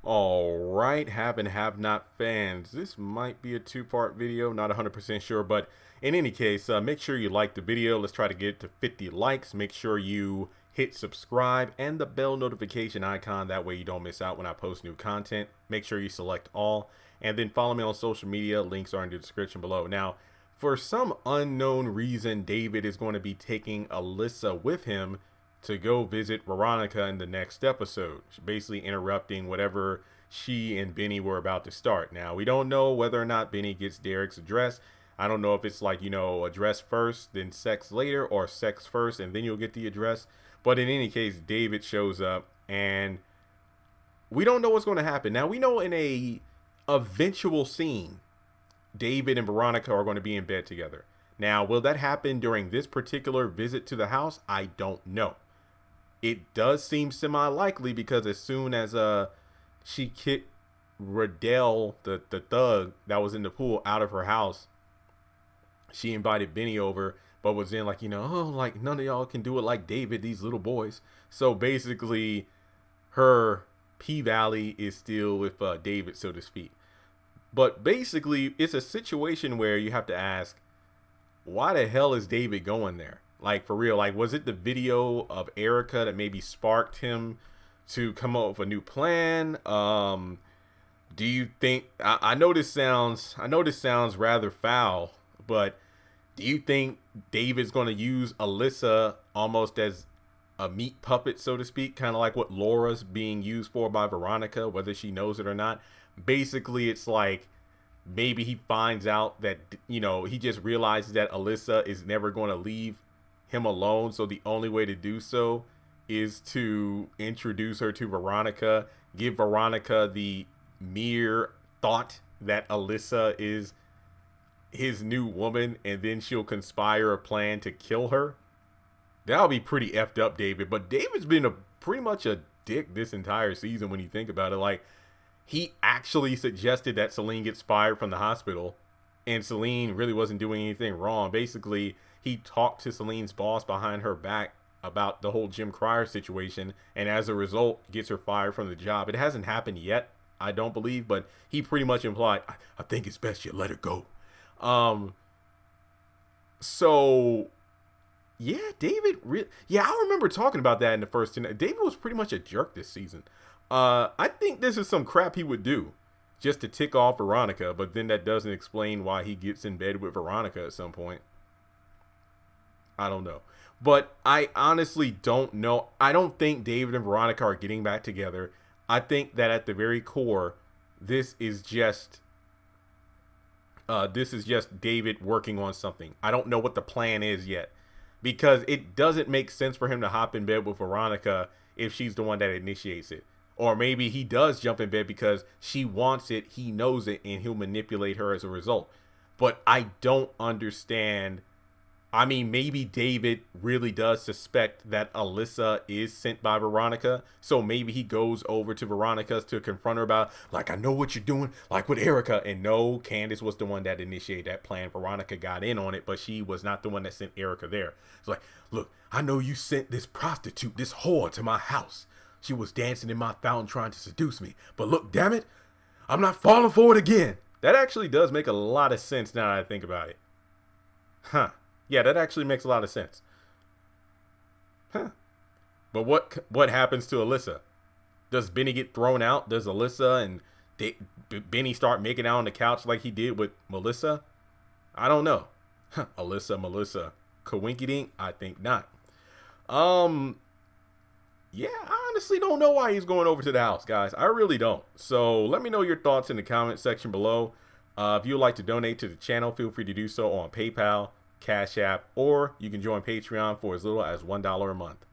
All right, have and have not fans. This might be a two-part video, not 100% sure, but in any case, make sure you like the video. Let's try to get to 50 likes. Make sure you hit subscribe and the bell notification icon. That way you don't miss out when I post new content. Make sure you select all, and then follow me on social media. Links are in the description below. Now, for some unknown reason, David is going to be taking Alissa with him to go visit Veronica in the next episode, basically interrupting whatever she and Benny were about to start. Now, we don't know whether or not Benny gets Derek's address. I don't know if it's like, address first, then sex later, or sex first, and then you'll get the address. But in any case, David shows up, and we don't know what's going to happen. Now, we know in a eventual scene, David and Veronica are going to be in bed together. Now, will that happen during this particular visit to the house? I don't know. It does seem semi-likely because as soon as she kicked Riddell, the thug that was in the pool, out of her house, she invited Benny over, but was in like, like none of y'all can do it like David, these little boys. So basically, her P-Valley is still with David, so to speak. But basically, it's a situation where you have to ask, why the hell is David going there? Like, for real, like, was it the video of Erica that maybe sparked him to come up with a new plan? Do you think, I know this sounds rather foul, but do you think David's going to use Alissa almost as a meat puppet, so to speak, kind of like what Laura's being used for by Veronica, whether she knows it or not? Basically, it's like, maybe he finds out that, he just realizes that Alissa is never going to leave him alone. So the only way to do so is to introduce her to Veronica, give Veronica the mere thought that Alissa is his new woman, and then she'll conspire a plan to kill her. That'll be pretty effed up, David. But David's been pretty much a dick this entire season when you think about it. Like, he actually suggested that Celine gets fired from the hospital, and Celine really wasn't doing anything wrong. Basically, he talked to Celine's boss behind her back about the whole Jim Cryer situation, and as a result, gets her fired from the job. It hasn't happened yet, I don't believe, but he pretty much implied, I think it's best you let her go. So, yeah, David, I remember talking about that in the first 10. David was pretty much a jerk this season. I think this is some crap he would do just to tick off Veronica, but then that doesn't explain why he gets in bed with Veronica at some point. I don't know. But I honestly don't know. I don't think David and Veronica are getting back together. I think that at the very core, this is just David working on something. I don't know what the plan is yet, because it doesn't make sense for him to hop in bed with Veronica if she's the one that initiates it. Or maybe he does jump in bed because she wants it, he knows it, and he'll manipulate her as a result. But I don't understand. I mean, maybe David really does suspect that Alissa is sent by Veronica. So maybe he goes over to Veronica to confront her about, like, I know what you're doing, like with Erica. And no, Candace was the one that initiated that plan. Veronica got in on it, but she was not the one that sent Erica there. It's like, look, I know you sent this prostitute, this whore to my house. She was dancing in my fountain trying to seduce me. But look, damn it, I'm not falling for it again. That actually does make a lot of sense now that I think about it. Huh. Yeah, that actually makes a lot of sense. Huh. But what happens to Alissa? Does Benny get thrown out? Does Alissa and Benny start making out on the couch like he did with Melissa? I don't know. Alissa, Melissa. Coinkydink? I think not. Yeah, I honestly don't know why he's going over to the house, guys. I really don't. So let me know your thoughts in the comment section below. If you would like to donate to the channel, feel free to do so on PayPal, Cash App, or you can join Patreon for as little as $1 a month.